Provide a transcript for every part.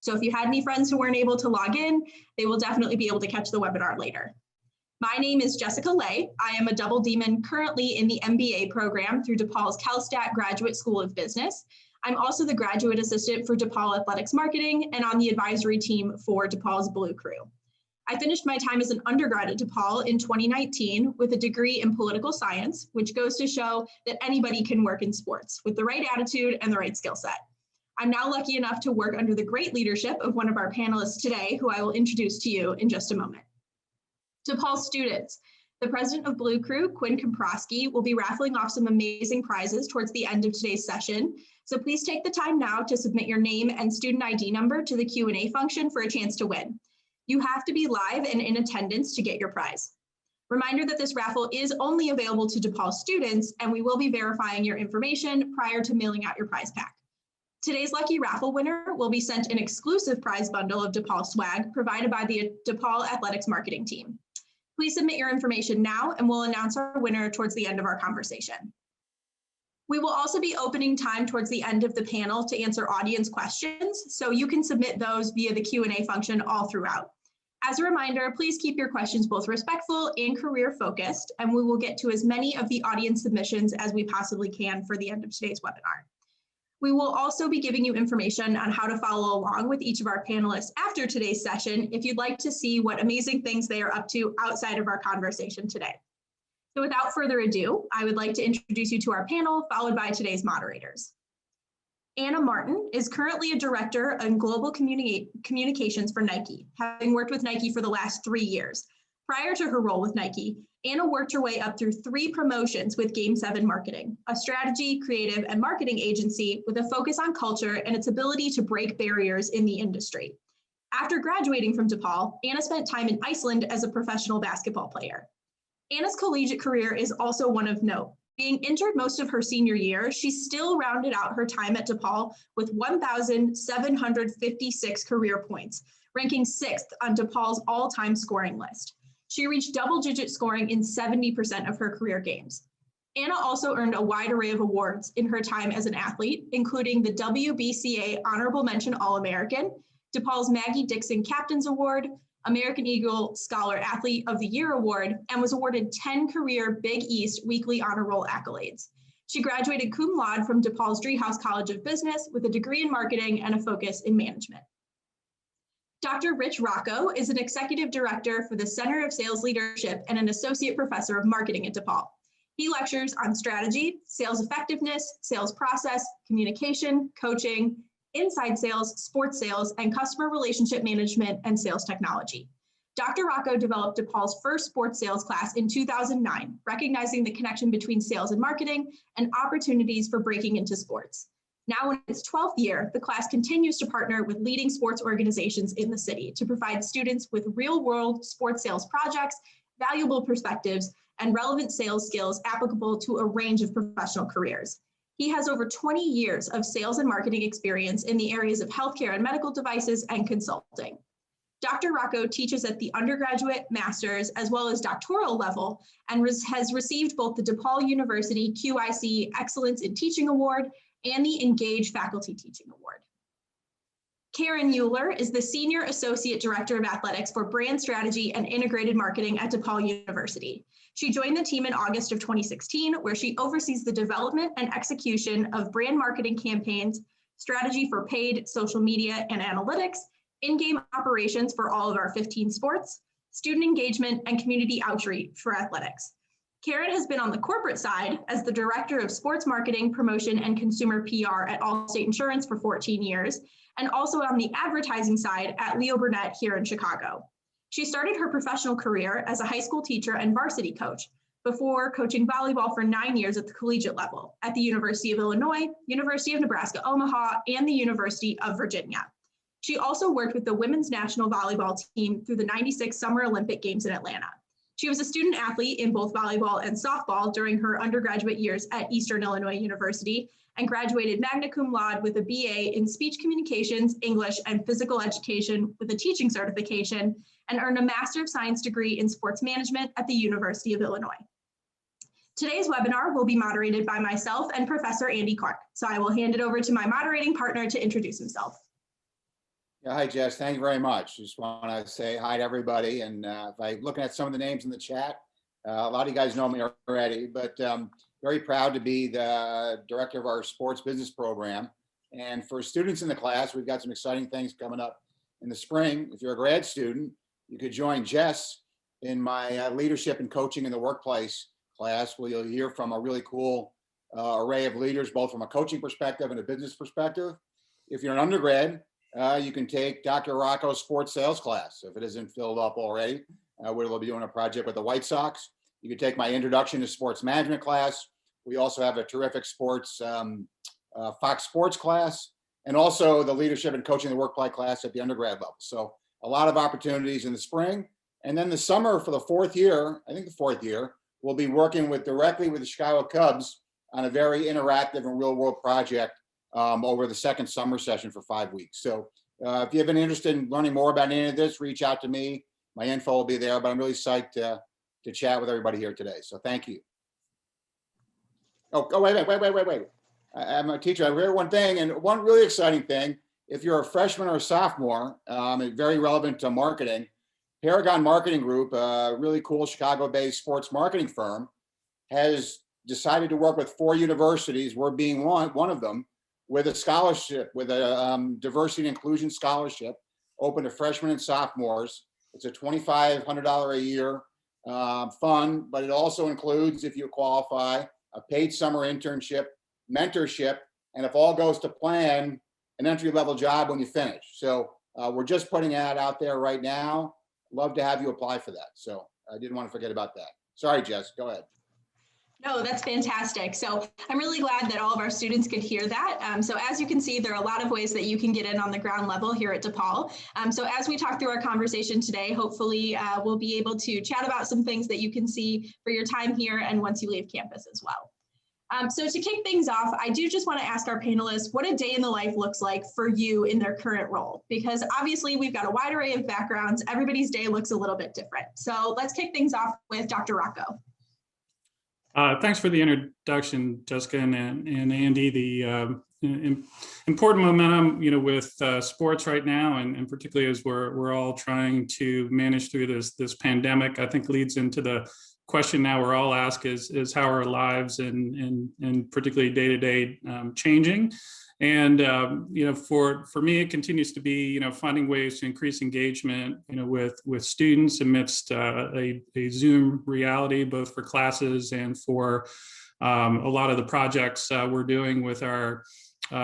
So if you had any friends who weren't able to log in, they will definitely be able to catch the webinar later. My name is Jessica Lay. I am a double demon currently in the MBA program through DePaul's CalStat Graduate School of Business. I'm also the graduate assistant for DePaul Athletics Marketing and on the advisory team for DePaul's Blue Crew. I finished my time as an undergrad at DePaul in 2019 with a degree in political science, which goes to show that anybody can work in sports with the right attitude and the right skill set. I'm now lucky enough to work under the great leadership of one of our panelists today, who I will introduce to you in just a moment. DePaul students, the president of Blue Crew, Quinn Komprosky, will be raffling off some amazing prizes towards the end of today's session. So please take the time now to submit your name and student ID number to the Q&A function for a chance to win. You have to be live and in attendance to get your prize. Reminder that this raffle is only available to DePaul students, and we will be verifying your information prior to mailing out your prize pack. Today's lucky raffle winner will be sent an exclusive prize bundle of DePaul swag provided by the DePaul Athletics marketing team. Please submit your information now, and we'll announce our winner towards the end of our conversation. We will also be opening time towards the end of the panel to answer audience questions, so you can submit those via the Q&A function all throughout. As a reminder, please keep your questions both respectful and career focused, and we will get to as many of the audience submissions as we possibly can for the end of today's webinar. We will also be giving you information on how to follow along with each of our panelists after today's session if you'd like to see what amazing things they are up to outside of our conversation today. So without further ado, I would like to introduce you to our panel, followed by today's moderators. Anna Martin is currently a director in global communications for Nike, having worked with Nike for the last 3 years. Prior to her role with Nike, Anna worked her way up through 3 promotions with Game 7 Marketing, a strategy, creative, and marketing agency with a focus on culture and its ability to break barriers in the industry. After graduating from DePaul, Anna spent time in Iceland as a professional basketball player. Anna's collegiate career is also one of note. Being injured most of her senior year, she still rounded out her time at DePaul with 1,756 career points, ranking 6th on DePaul's all-time scoring list. She reached double-digit scoring in 70% of her career games. Anna also earned a wide array of awards in her time as an athlete, including the WBCA Honorable Mention All-American, DePaul's Maggie Dixon Captain's Award, American Eagle Scholar Athlete of the Year Award, and was awarded 10 career Big East Weekly Honor Roll accolades. She graduated cum laude from DePaul's Driehaus College of Business with a degree in marketing and a focus in management. Dr. Rich Rocco is an executive director for the Center of Sales Leadership and an associate professor of marketing at DePaul. He lectures on strategy, sales effectiveness, sales process, communication, coaching, inside sales, sports sales, and customer relationship management and sales technology. Dr. Rocco developed DePaul's first sports sales class in 2009, recognizing the connection between sales and marketing and opportunities for breaking into sports. Now in its 12th year, the class continues to partner with leading sports organizations in the city to provide students with real-world sports sales projects, valuable perspectives, and relevant sales skills applicable to a range of professional careers. He has over 20 years of sales and marketing experience in the areas of healthcare and medical devices and consulting. Dr. Rocco teaches at the undergraduate, master's, as well as doctoral level, and has received both the DePaul University QIC Excellence in Teaching Award and the Engage Faculty Teaching Award. Karen Mueller is the Senior Associate Director of Athletics for Brand Strategy and Integrated Marketing at DePaul University. She joined the team in August of 2016, where she oversees the development and execution of brand marketing campaigns, strategy for paid social media and analytics, in-game operations for all of our 15 sports, student engagement, and community outreach for athletics. Karen has been on the corporate side as the Director of Sports Marketing, Promotion, and Consumer PR at Allstate Insurance for 14 years, and also on the advertising side at Leo Burnett here in Chicago. She started her professional career as a high school teacher and varsity coach before coaching volleyball for 9 years at the collegiate level at the University of Illinois, University of Nebraska, Omaha, and the University of Virginia. She also worked with the women's national volleyball team through the '96 Summer Olympic Games in Atlanta. She was a student athlete in both volleyball and softball during her undergraduate years at Eastern Illinois University and graduated magna cum laude with a BA in speech communications, English, and physical education with a teaching certification, and earned a Master of Science degree in sports management at the University of Illinois. Today's webinar will be moderated by myself and Professor Andy Clark, so I will hand it over to my moderating partner to introduce himself. Hi, Jess. Thank you very much. Just want to say hi to everybody. And if I'm looking at some of the names in the chat, a lot of you guys know me already, but very proud to be the director of our sports business program. And for students in the class, we've got some exciting things coming up in the spring. If you're a grad student, you could join Jess in my leadership and coaching in the workplace class, where you'll hear from a really cool array of leaders, both from a coaching perspective and a business perspective. If you're an undergrad, you can take Dr. Rocco's sports sales class, if it isn't filled up already, where we'll be doing a project with the White Sox. You can take my introduction to sports management class. We also have a terrific sports Fox Sports class, and also the leadership and coaching the workplace class at the undergrad level. So a lot of opportunities in the spring. And then the summer for the fourth year, I think the fourth year, we'll be working directly with the Chicago Cubs on a very interactive and real world project over the second summer session for 5 weeks. So if you have an interest in learning more about any of this, reach out to me. My info will be there, but I'm really psyched to chat with everybody here today. So thank you. Oh, wait. I'm a teacher. I heard one thing, and one really exciting thing. If you're a freshman or a sophomore, very relevant to marketing, Paragon Marketing Group, a really cool Chicago-based sports marketing firm, has decided to work with 4 universities, we're being one of them, with a scholarship, with a diversity and inclusion scholarship open to freshmen and sophomores. It's a $2,500 a year fund, but it also includes, if you qualify, a paid summer internship, mentorship, and if all goes to plan, an entry-level job when you finish. So we're just putting that out there right now. Love to have you apply for that. So I didn't want to forget about that. Sorry, Jess, go ahead. No, that's fantastic. So I'm really glad that all of our students could hear that. So as you can see, there are a lot of ways that you can get in on the ground level here at DePaul. So as we talk through our conversation today, hopefully we'll be able to chat about some things that you can see for your time here and once you leave campus as well. So to kick things off, I do just want to ask our panelists what a day in the life looks like for you in their current role, because obviously we've got a wide array of backgrounds. Everybody's day looks a little bit different. So let's kick things off with Dr. Rocco. Thanks for the introduction, Jessica and Andy. The important momentum, with sports right now, and particularly as we're all trying to manage through this pandemic, I think leads into the question now we're all asked is how are our lives and particularly day-to-day changing. And for me, it continues to be finding ways to increase engagement with students amidst a Zoom reality, both for classes and for a lot of the projects we're doing with our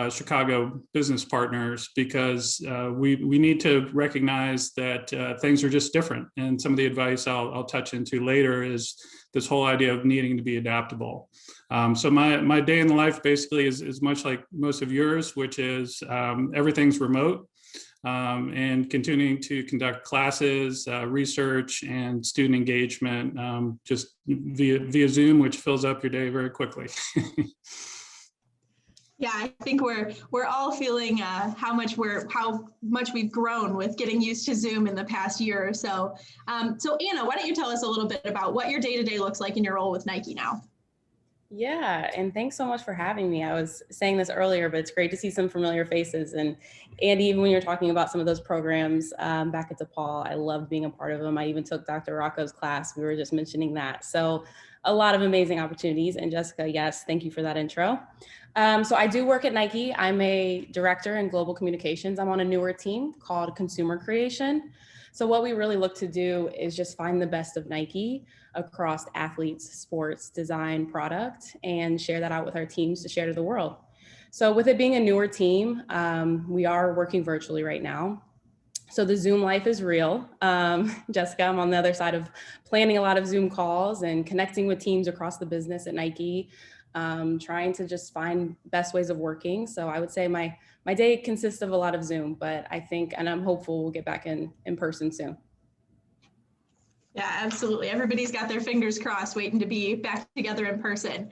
Chicago business partners, because we need to recognize that things are just different. And some of the advice I'll touch into later is this whole idea of needing to be adaptable. So my day in the life basically is much like most of yours, which is everything's remote, and continuing to conduct classes, research, and student engagement just via Zoom, which fills up your day very quickly. Yeah, I think we're all feeling how much we've grown with getting used to Zoom in the past year or so. So Anna, why don't you tell us a little bit about what your day-to-day looks like in your role with Nike now? Yeah, and thanks so much for having me. I was saying this earlier, but it's great to see some familiar faces. And Andy, even when you're talking about some of those programs back at DePaul, I loved being a part of them. I even took Dr. Rocco's class. We were just mentioning that. So a lot of amazing opportunities. And Jessica, yes, thank you for that intro. So I do work at Nike. I'm a director in global communications. I'm on a newer team called Consumer Creation. So what we really look to do is just find the best of Nike across athletes, sports, design, product, and share that out with our teams to share to the world. So with it being a newer team, we are working virtually right now. So the Zoom life is real. Jessica, I'm on the other side of planning a lot of Zoom calls and connecting with teams across the business at Nike, trying to just find best ways of working. So I would say my day consists of a lot of Zoom, but I think, and I'm hopeful we'll get back in person soon. Yeah, absolutely. Everybody's got their fingers crossed waiting to be back together in person.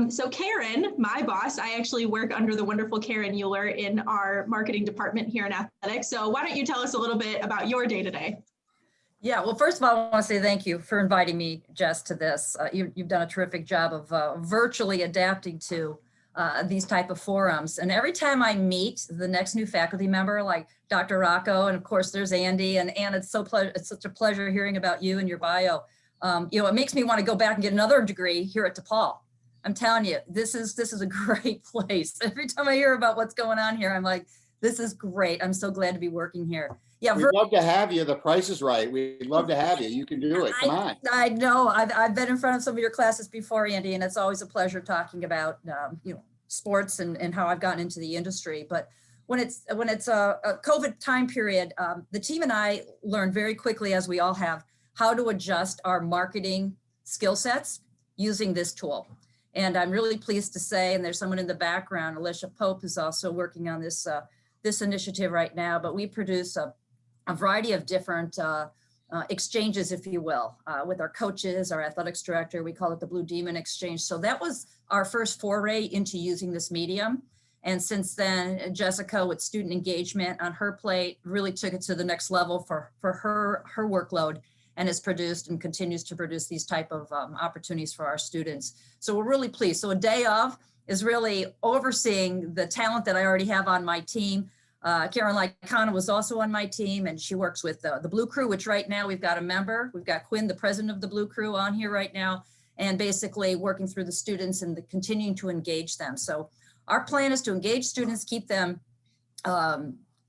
So Karen, my boss, I actually work under the wonderful Karen Mueller in our marketing department here in athletics. So why don't you tell us a little bit about your day-to-day? Yeah, well, first of all, I want to say thank you for inviting me, Jess, to this. You've done a terrific job of virtually adapting to these type of forums. And every time I meet the next new faculty member, like Dr. Rocco, and of course there's Andy, and Anna, it's such a pleasure hearing about you and your bio. It makes me want to go back and get another degree here at DePaul. I'm telling you, this is a great place. Every time I hear about what's going on here, I'm like, this is great. I'm so glad to be working here. Yeah, we'd love to have you. The price is right. We'd love to have you. You can do it. Come on. I know. I've been in front of some of your classes before, Andy, and it's always a pleasure talking about sports and how I've gotten into the industry. But when it's a COVID time period, the team and I learned very quickly, as we all have, how to adjust our marketing skill sets using this tool. And I'm really pleased to say, and there's someone in the background, Alicia Pope, is also working on this this initiative right now. But we produce a variety of different exchanges, if you will, with our coaches, our athletics director. We call it the Blue Demon Exchange. So that was our first foray into using this medium. And since then, Jessica, with student engagement on her plate, really took it to the next level for her workload, and has produced and continues to produce these type of opportunities for our students. So we're really pleased. So a day of is really overseeing the talent that I already have on my team. Karen Lycana was also on my team, and she works with the Blue Crew, which right now we've got a member. We've got Quinn, the president of the Blue Crew, on here right now, and basically working through the students and continuing to engage them. So our plan is to engage students, keep them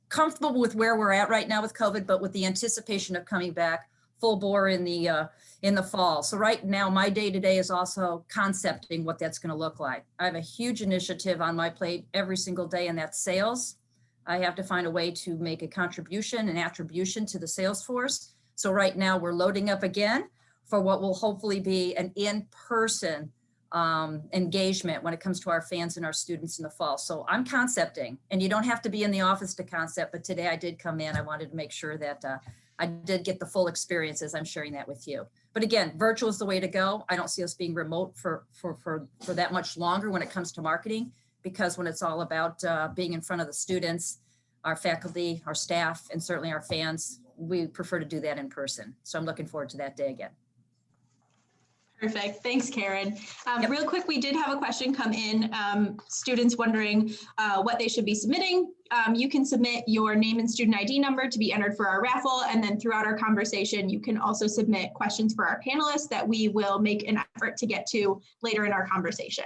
comfortable with where we're at right now with COVID, but with the anticipation of coming back full bore in the fall. So right now, my day-to-day is also concepting what that's going to look like. I have a huge initiative on my plate every single day, and that's sales. I have to find a way to make a contribution and attribution to the sales force. So right now we're loading up again for what will hopefully be an in-person engagement when it comes to our fans and our students in the fall. So I'm concepting, and you don't have to be in the office to concept, but today I did come in. I wanted to make sure that I did get the full experience as I'm sharing that with you. But again, virtual is the way to go. I don't see us being remote for that much longer when it comes to marketing, because when it's all about being in front of the students, our faculty, our staff, and certainly our fans, we prefer to do that in person. So I'm looking forward to that day again. Perfect. Thanks, Karen. Yep. Real quick, we did have a question come in. Students wondering what they should be submitting. You can submit your name and student ID number to be entered for our raffle. And then throughout our conversation, you can also submit questions for our panelists that we will make an effort to get to later in our conversation.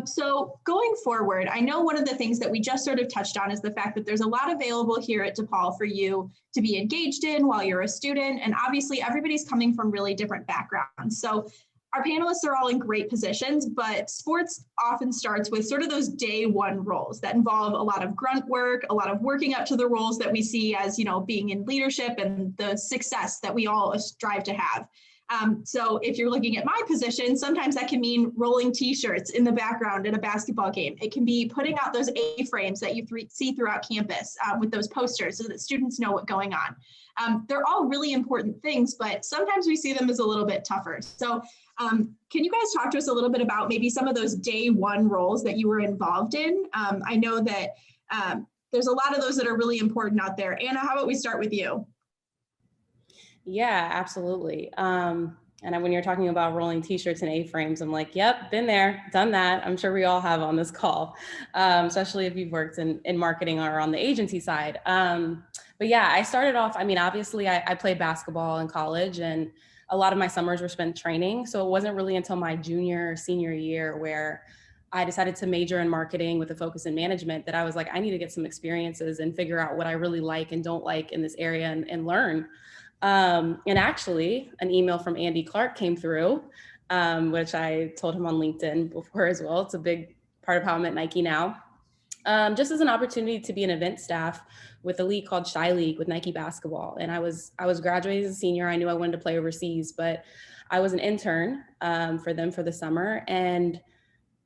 So going forward, I know one of the things that we just sort of touched on is the fact that there's a lot available here at DePaul for you to be engaged in while you're a student. And obviously everybody's coming from really different backgrounds. So our panelists are all in great positions, but sports often starts with sort of those day one roles that involve a lot of grunt work, a lot of working up to the roles that we see as, being in leadership and the success that we all strive to have. So if you're looking at my position, sometimes that can mean rolling t-shirts in the background in a basketball game. It can be putting out those A-frames that you see throughout campus with those posters so that students know what's going on. They're all really important things, but sometimes we see them as a little bit tougher. So can you guys talk to us a little bit about maybe some of those day one roles that you were involved in? I know that there's a lot of those that are really important out there. Anna, how about we start with you? Yeah, absolutely. And when you're talking about rolling t-shirts and A-frames, I'm like, yep, been there, done that. I'm sure we all have on this call, especially if you've worked in marketing or on the agency side. But yeah, I started off, obviously I played basketball in college, and a lot of my summers were spent training. So it wasn't really until my senior year where I decided to major in marketing with a focus in management that I was like, I need to get some experiences and figure out what I really like and don't like in this area and learn. And actually an email from Andy Clark came through, which I told him on LinkedIn before as well. It's a big part of how I'm at Nike now. Just as an opportunity to be an event staff with a league called Shy League with Nike basketball. And I was graduated as a senior. I knew I wanted to play overseas, but I was an intern for them for the summer. And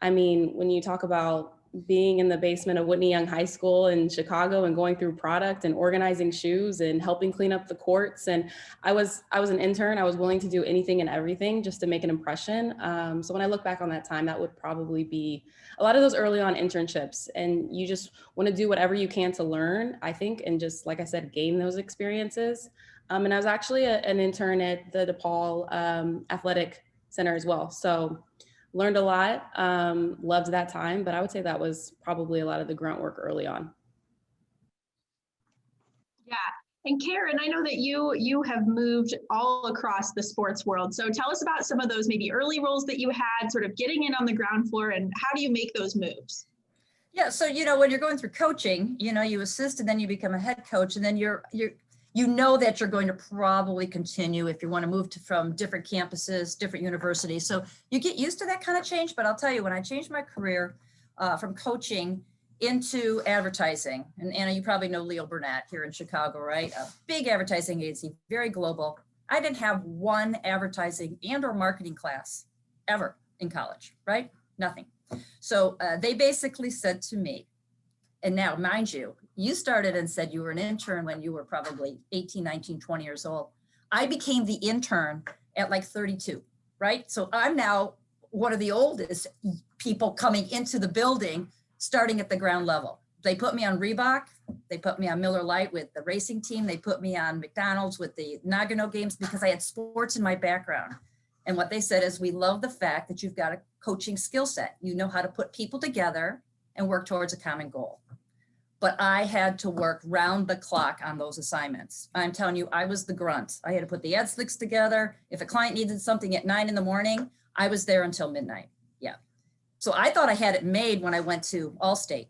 when you talk about being in the basement of Whitney Young High School in Chicago and going through product and organizing shoes and helping clean up the courts. And I was an intern. I was willing to do anything and everything just to make an impression. So when I look back on that time, that would probably be a lot of those early on internships. And you just want to do whatever you can to learn, I think, and just, like I said, gain those experiences. And I was actually an intern at the DePaul Athletic Center as well. So learned a lot, loved that time, but I would say that was probably a lot of the grunt work early on. Yeah. And Karen, I know that you have moved all across the sports world. So tell us about some of those maybe early roles that you had, sort of getting in on the ground floor, and how do you make those moves? Yeah, so when you're going through coaching, you assist and then you become a head coach, and then you know that you're going to probably continue if you want to move from different campuses, different universities. So you get used to that kind of change. But I'll tell you, when I changed my career from coaching into advertising, and Anna, you probably know Leo Burnett here in Chicago, right? A big advertising agency, very global. I didn't have one advertising and or marketing class ever in college, right? Nothing. So they basically said to me, and now mind you, you started and said you were an intern when you were probably 18, 19, 20 years old. I became the intern at like 32, right? So I'm now one of the oldest people coming into the building, starting at the ground level. They put me on Reebok. They put me on Miller Lite with the racing team. They put me on McDonald's with the Nagano games because I had sports in my background. And what they said is, we love the fact that you've got a coaching skill set. You know how to put people together and work towards a common goal. But I had to work round the clock on those assignments. I'm telling you, I was the grunt. I had to put the ad slicks together. If a client needed something at 9 a.m, I was there until midnight. Yeah. So I thought I had it made when I went to Allstate.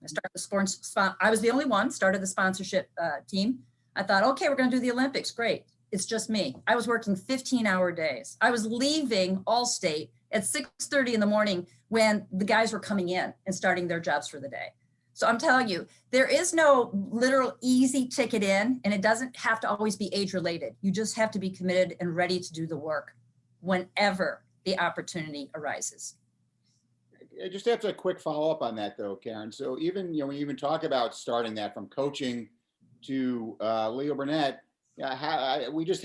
I started the sports. I was the only one, started the sponsorship team. I thought, okay, we're going to do the Olympics. Great. It's just me. I was working 15-hour days. I was leaving Allstate at 6:30 in the morning when the guys were coming in and starting their jobs for the day. So I'm telling you, there is no literal easy ticket in, and it doesn't have to always be age related. You just have to be committed and ready to do the work whenever the opportunity arises. I just have a quick follow up on that though, Karen. So even, when you even talk about starting that from coaching to Leo Burnett, we just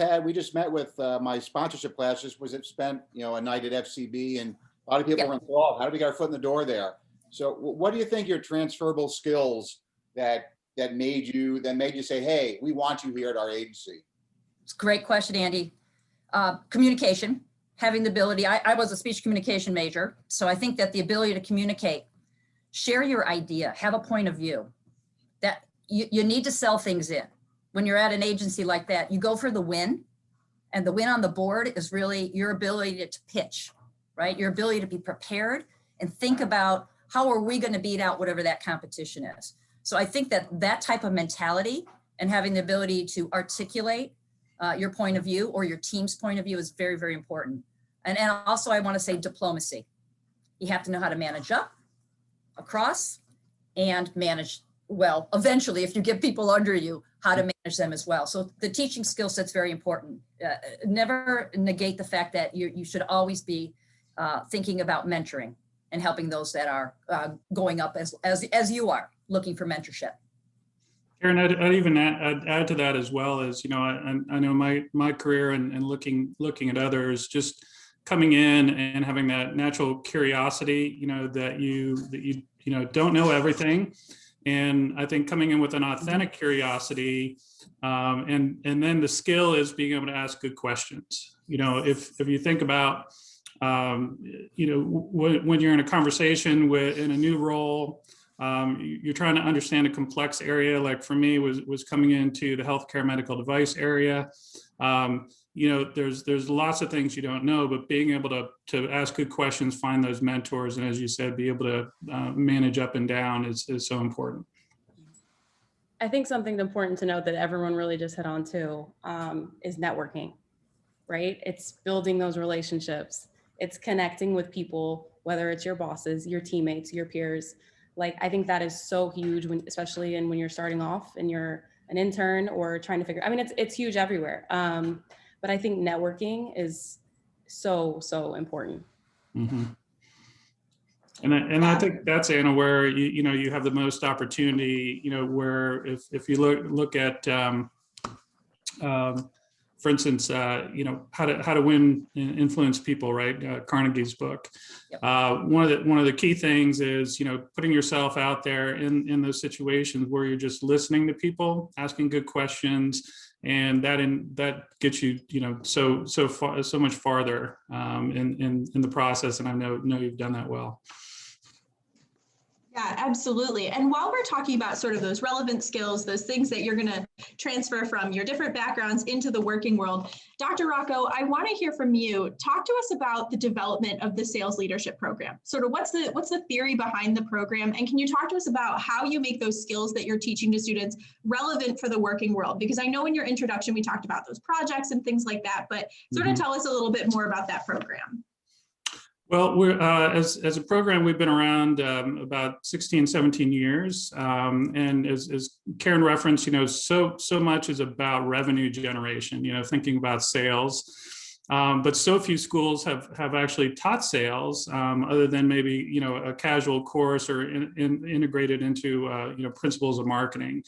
met with my sponsorship class. Just spent a night at FCB, and a lot of people were involved. How do we get our foot in the door there? So what do you think your transferable skills that made you say, hey, we want you here at our agency? It's a great question, Andy. Communication, having the ability. I was a speech communication major, so I think that the ability to communicate, share your idea, have a point of view. That you need to sell things in. When you're at an agency like that, you go for the win, and the win on the board is really your ability to pitch, right? Your ability to be prepared and think about, how are we going to beat out whatever that competition is? So I think that type of mentality and having the ability to articulate your point of view or your team's point of view is very, very important. And also I want to say diplomacy. You have to know how to manage up, across, and manage well, eventually, if you get people under you, how to manage them as well. So the teaching skill set's very important. Never negate the fact that you should always be thinking about mentoring and helping those that are going up as you are looking for mentorship. Karen, I'd even add to that as well as, I know my career and looking at others, just coming in and having that natural curiosity, that you don't know everything. And I think coming in with an authentic curiosity, and then the skill is being able to ask good questions. If you think about, when you're in a conversation in a new role, you're trying to understand a complex area. Like for me, was coming into the healthcare medical device area. There's lots of things you don't know, but being able to ask good questions, find those mentors, and as you said, be able to manage up and down is so important. I think something important to note that everyone really just hit on too is networking, right? It's building those relationships. It's connecting with people, whether it's your bosses, your teammates, your peers. Like, I think that is so huge, especially when you're starting off and you're an intern or trying to figure, it's huge everywhere. But I think networking is so important. Mm-hmm. And I think that's, Anna, where you have the most opportunity. Where if you look at for instance, how to win and influence people, right? Carnegie's book. Yep. One of the key things is, putting yourself out there in those situations where you're just listening to people, asking good questions, and that gets you, so much farther in the process. And I know you've done that well. Yeah, absolutely. And while we're talking about sort of those relevant skills, those things that you're going to transfer from your different backgrounds into the working world, Dr. Rocco, I want to hear from you. Talk to us about the development of the sales leadership program. Sort of what's the theory behind the program? And can you talk to us about how you make those skills that you're teaching to students relevant for the working world? Because I know in your introduction, we talked about those projects and things like that, but sort of tell us a little bit more about that program. Well, we're as a program, we've been around about 16, 17 years. And as Karen referenced, so much is about revenue generation, thinking about sales. But so few schools have actually taught sales other than maybe, a casual course or integrated into, principles of marketing.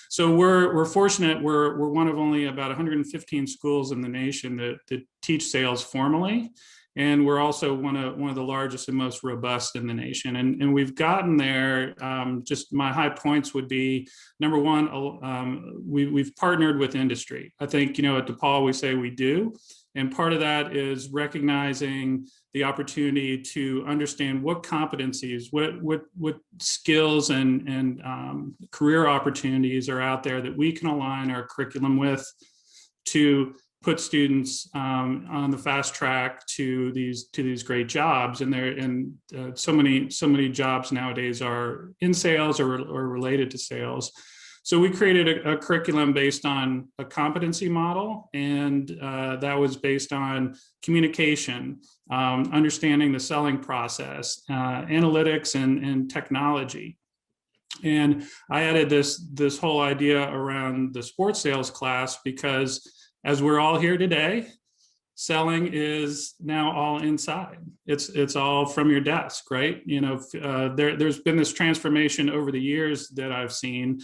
So we're fortunate. We're one of only about 115 schools in the nation that teach sales formally. And we're also one of the largest and most robust in the nation. And we've gotten there. Just my high points would be, number one, we've partnered with industry. I think, at DePaul, we say we do. And part of that is recognizing the opportunity to understand what competencies, what skills and career opportunities are out there that we can align our curriculum with to put students on the fast track to these great jobs. And so many jobs nowadays are in sales or related to sales. So we created a curriculum based on a competency model, and that was based on communication, understanding the selling process, analytics, and technology. And I added this whole idea around the sports sales class because, as we're all here today, selling is now all inside. It's all from your desk, right? There's been this transformation over the years that I've seen,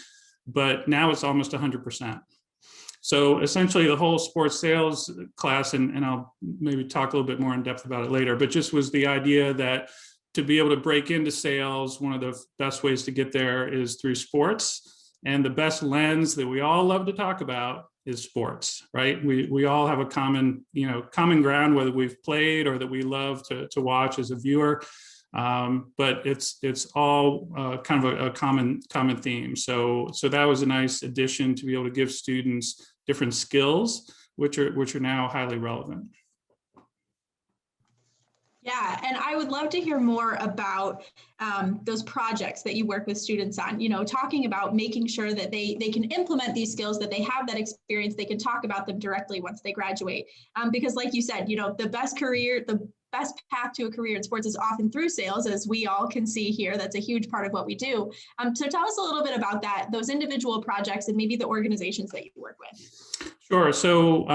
but now it's almost 100%. So essentially the whole sports sales class, and I'll maybe talk a little bit more in depth about it later, but just was the idea that to be able to break into sales, one of the best ways to get there is through sports. And the best lens that we all love to talk about is sports, right? We all have a common ground, whether we've played or that we love to watch as a viewer. But it's all kind of a common theme. So that was a nice addition to be able to give students different skills, which are now highly relevant. Yeah, and I would love to hear more about those projects that you work with students on, talking about making sure that they can implement these skills, that they have that experience, they can talk about them directly once they graduate. Because like you said, the best path to a career in sports is often through sales, as we all can see here. That's a huge part of what we do. So tell us a little bit about that, those individual projects, and maybe the organizations that you work with. Sure. So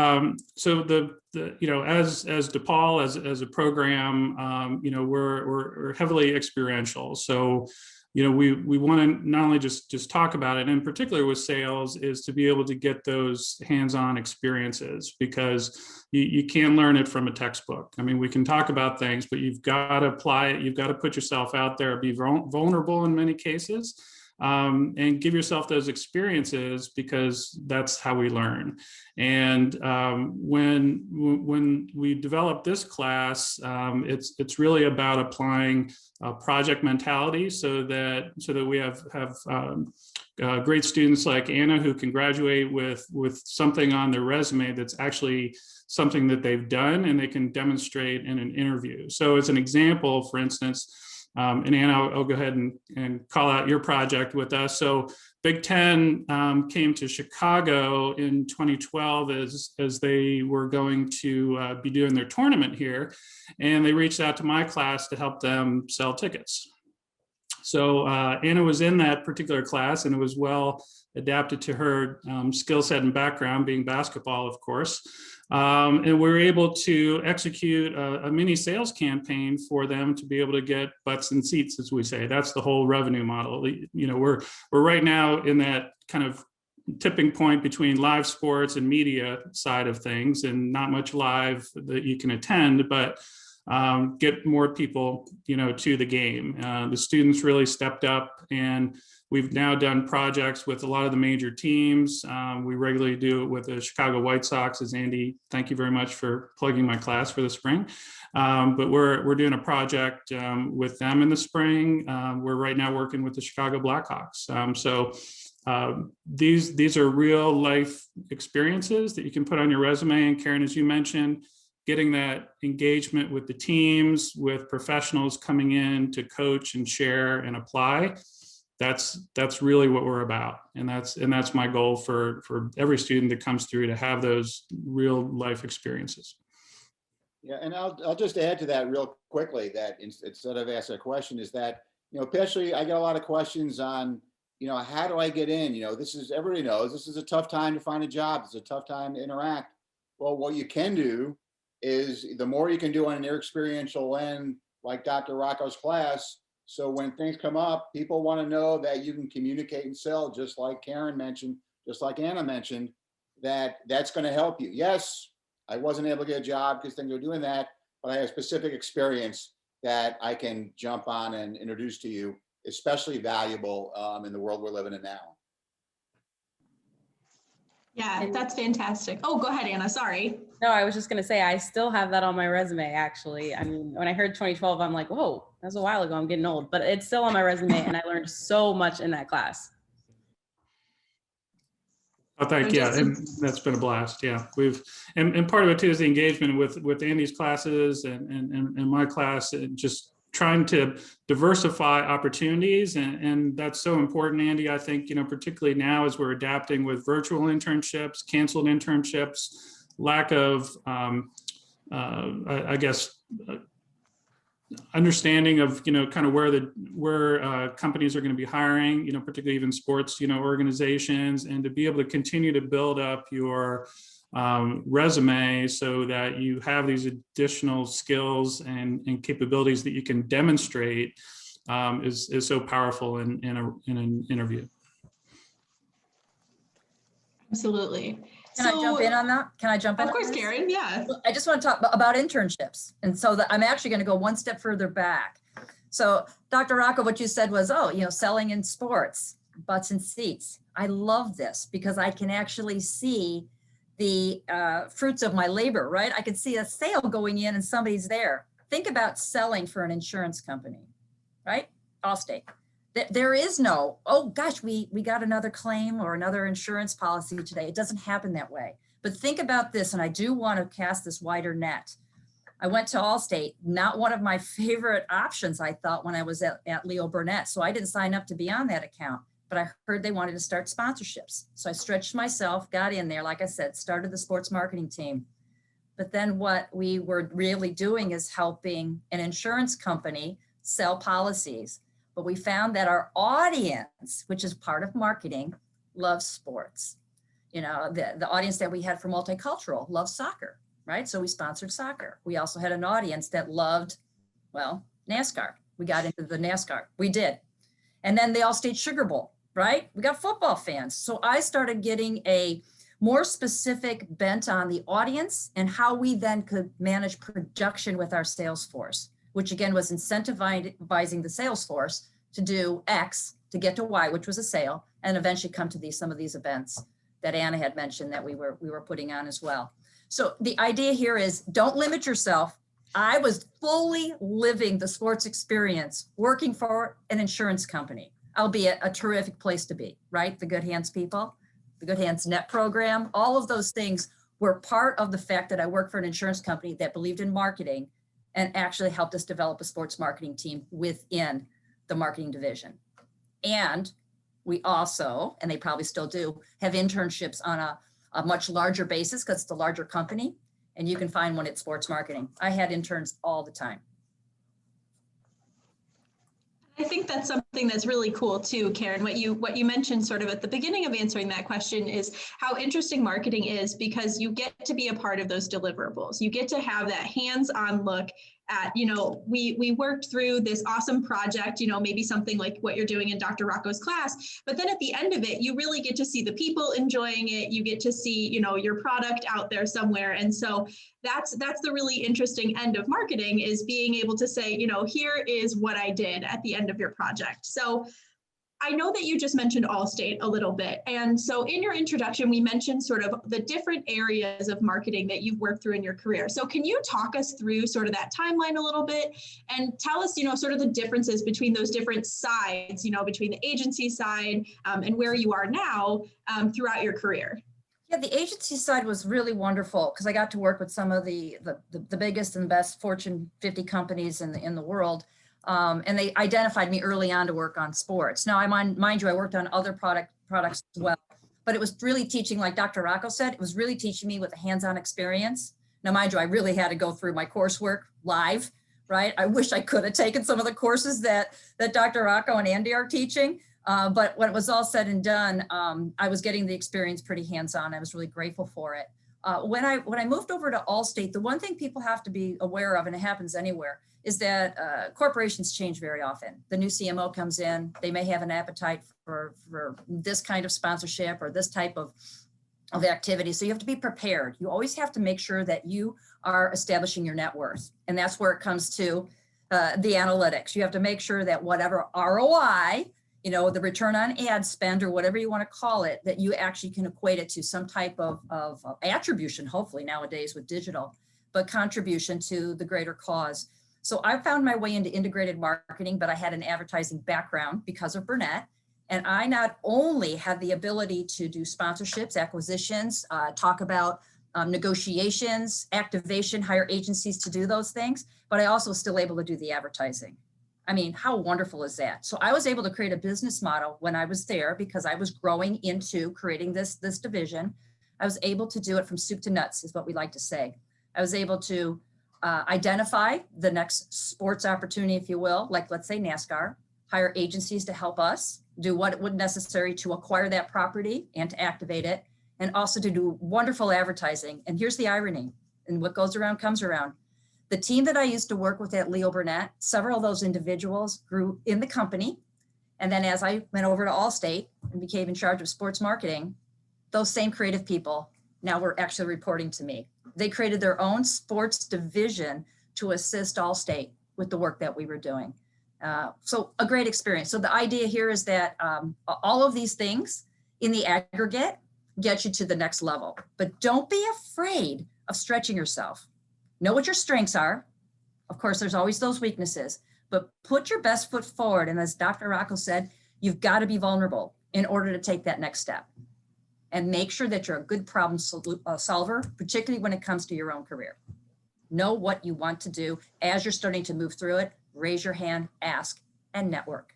the as DePaul as a program, we're heavily experiential. So we want to not only just talk about it, and in particular with sales, is to be able to get those hands-on experiences, because you can't learn it from a textbook. I mean, we can talk about things, but you've got to apply it. You've got to put yourself out there, be vulnerable in many cases, and give yourself those experiences, because that's how we learn. And when we developed this class, it's really about applying project mentality, so that we have great students like Anna, who can graduate with something on their resume that's actually something that they've done and they can demonstrate in an interview. So as an example, for instance, and Anna, I'll go ahead and call out your project with us. So Big Ten came to Chicago in 2012 as they were going to be doing their tournament here, and they reached out to my class to help them sell tickets. So Anna was in that particular class, and it was well adapted to her skill set and background, being basketball, of course. And we were able to execute a mini sales campaign for them to be able to get butts and seats, as we say. That's the whole revenue model. We're right now in that kind of tipping point between live sports and media side of things, and not much live that you can attend, but get more people, to the game. The students really stepped up, and we've now done projects with a lot of the major teams. We regularly do it with the Chicago White Sox, as Andy, thank you very much for plugging my class for the spring. But we're doing a project with them in the spring. We're right now working with the Chicago Blackhawks. These are real life experiences that you can put on your resume. And Karen, as you mentioned, getting that engagement with the teams, with professionals coming in to coach and share and apply. That's really what we're about. And that's my goal for every student that comes through, to have those real life experiences. Yeah, and I'll just add to that real quickly, that instead of asking a question, is that, especially I get a lot of questions on, how do I get in? Everybody knows this is a tough time to find a job. It's a tough time to interact. Well, what you can do is, the more you can do on an experiential end, like Dr. Rocco's class, so when things come up, people want to know that you can communicate and sell, just like Karen mentioned, just like Anna mentioned, that's going to help you. Yes, I wasn't able to get a job because things are doing that, but I have specific experience that I can jump on and introduce to you, especially valuable in the world we're living in now. Yeah, that's fantastic. Oh, go ahead, Anna. Sorry. No, I was just going to say, I still have that on my resume, actually. I mean, when I heard 2012, I'm like, whoa, that was a while ago. I'm getting old, but it's still on my resume, and I learned so much in that class. Oh, thank you. Yeah, and that's been a blast. Yeah, and part of it too is the engagement with Andy's classes and my class, and just trying to diversify opportunities, and that's so important, Andy. I think, particularly now as we're adapting with virtual internships, canceled internships, lack of, I guess, understanding of, kind of where companies are going to be hiring, particularly even sports, organizations, and to be able to continue to build up your resume so that you have these additional skills and capabilities that you can demonstrate is so powerful in an interview. Absolutely. Can I jump in on that? Can I jump in? Of course, Karen. Yeah. I just want to talk about internships. And so I'm actually going to go one step further back. So Dr. Rocco, what you said was, selling in sports, butts and seats. I love this because I can actually see the fruits of my labor, right? I can see a sale going in and somebody's there. Think about selling for an insurance company, right? Allstate. There is no, oh gosh, we got another claim or another insurance policy today. It doesn't happen that way. But think about this, and I do want to cast this wider net. I went to Allstate, not one of my favorite options, I thought, when I was at Leo Burnett. So I didn't sign up to be on that account, but I heard they wanted to start sponsorships. So I stretched myself, got in there, like I said, started the sports marketing team. But then what we were really doing is helping an insurance company sell policies. But we found that our audience, which is part of marketing, loves sports. The audience that we had for multicultural loves soccer, right? So we sponsored soccer. We also had an audience that loved, NASCAR. We got into the NASCAR. We did. And then the Allstate Sugar Bowl, right? We got football fans. So I started getting a more specific bent on the audience and how we then could manage production with our sales force, which again was incentivizing the sales force to do X to get to Y, which was a sale, and eventually come to some of these events that Anna had mentioned that we were putting on as well. So the idea here is don't limit yourself. I was fully living the sports experience, working for an insurance company, albeit a terrific place to be, right? The Good Hands people, the Good Hands Net program, all of those things were part of the fact that I worked for an insurance company that believed in marketing and actually helped us develop a sports marketing team within the marketing division. And we also, and they probably still do, have internships on a much larger basis because it's a larger company, and you can find one at sports marketing. I had interns all the time. I think that's something that's really cool too, Karen. What you mentioned sort of at the beginning of answering that question is how interesting marketing is, because you get to be a part of those deliverables. You get to have that hands-on look at, we worked through this awesome project, maybe something like what you're doing in Dr. Rocco's class, but then at the end of it, you really get to see the people enjoying it. You get to see, your product out there somewhere. And so that's the really interesting end of marketing, is being able to say, here is what I did at the end of your project. So I know that you just mentioned Allstate a little bit. And so in your introduction, we mentioned sort of the different areas of marketing that you've worked through in your career. So can you talk us through sort of that timeline a little bit and tell us, sort of the differences between those different sides, between the agency side and where you are now throughout your career? Yeah, the agency side was really wonderful because I got to work with some of the biggest and best Fortune 50 companies in the world. And they identified me early on to work on sports. Now, mind you, I worked on other products as well, but it was really teaching, like Dr. Rocco said, it was really teaching me with a hands-on experience. Now, mind you, I really had to go through my coursework live, right? I wish I could have taken some of the courses that Dr. Rocco and Andy are teaching. But when it was all said and done, I was getting the experience pretty hands-on. I was really grateful for it. When I moved over to Allstate, the one thing people have to be aware of, and it happens anywhere, is that corporations change very often. The new CMO comes in, they may have an appetite for this kind of sponsorship or this type of activity. So you have to be prepared. You always have to make sure that you are establishing your net worth. And that's where it comes to the analytics. You have to make sure that whatever ROI, the return on ad spend or whatever you want to call it, that you actually can equate it to some type of attribution, hopefully nowadays with digital, but contribution to the greater cause. So I found my way into integrated marketing, but I had an advertising background because of Burnett. And I not only had the ability to do sponsorships, acquisitions, talk about negotiations, activation, hire agencies to do those things, but I also was still able to do the advertising. I mean, how wonderful is that? So I was able to create a business model when I was there because I was growing into creating this division. I was able to do it from soup to nuts, is what we like to say. I was able to identify the next sports opportunity, if you will, like let's say NASCAR, hire agencies to help us do what would necessary to acquire that property and to activate it, and also to do wonderful advertising. And here's the irony, and what goes around comes around. The team that I used to work with at Leo Burnett, several of those individuals grew in the company. And then as I went over to Allstate and became in charge of sports marketing, those same creative people now were actually reporting to me. They created their own sports division to assist Allstate with the work that we were doing. So a great experience. So the idea here is that all of these things in the aggregate get you to the next level, but don't be afraid of stretching yourself. Know what your strengths are. Of course, there's always those weaknesses, but put your best foot forward. And as Dr. Rocco said, you've got to be vulnerable in order to take that next step. And make sure that you're a good problem solver, particularly when it comes to your own career. Know what you want to do as you're starting to move through it. Raise your hand, ask, and network.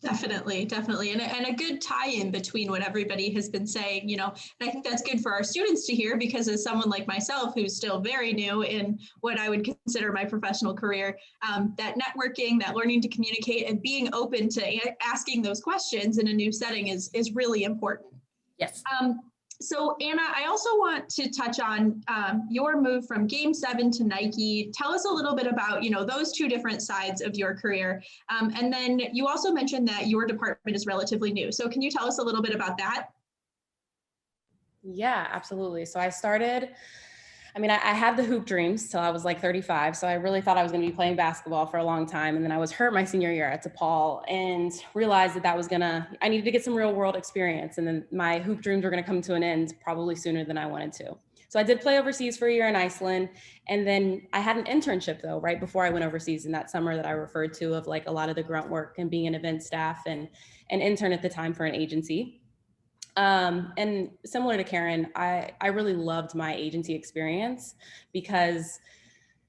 Definitely. And a good tie-in between what everybody has been saying, and I think that's good for our students to hear, because as someone like myself, who's still very new in what I would consider my professional career, that networking, that learning to communicate and being open to asking those questions in a new setting is really important. Yes. So Anna, I also want to touch on your move from Game 7 to Nike. Tell us a little bit about, those two different sides of your career. And then you also mentioned that your department is relatively new. So can you tell us a little bit about that? Yeah, absolutely. So I had the hoop dreams till I was like 35. So I really thought I was going to be playing basketball for a long time. And then I was hurt my senior year at DePaul and realized that I needed to get some real world experience. And then my hoop dreams were going to come to an end probably sooner than I wanted to. So I did play overseas for a year in Iceland. And then I had an internship though, right before I went overseas in that summer that I referred to, of like a lot of the grunt work and being an event staff and an intern at the time for an agency. And similar to Karen, I really loved my agency experience because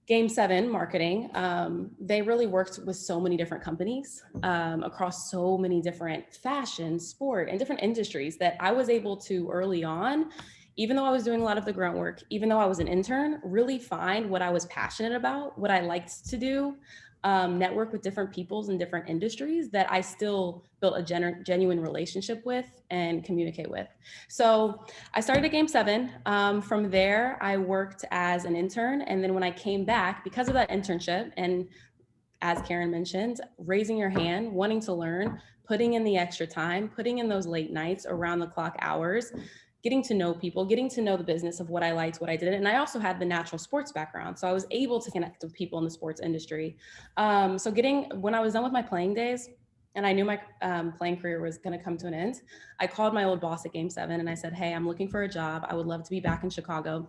Game 7 marketing, they really worked with so many different companies across so many different fashion, sport, and different industries that I was able to early on, even though I was doing a lot of the grunt work, even though I was an intern, really find what I was passionate about, what I liked to do, network with different peoples in different industries that I still built a genuine relationship with and communicate with. So I started at Game 7. From there, I worked as an intern. And then when I came back, because of that internship, and as Karen mentioned, raising your hand, wanting to learn, putting in the extra time, putting in those late nights, around the clock hours, getting to know people, getting to know the business of what I liked, what I didn't. And I also had the natural sports background. So I was able to connect with people in the sports industry. So when I was done with my playing days, and I knew my playing career was going to come to an end, I called my old boss at Game 7 and I said, hey, I'm looking for a job. I would love to be back in Chicago.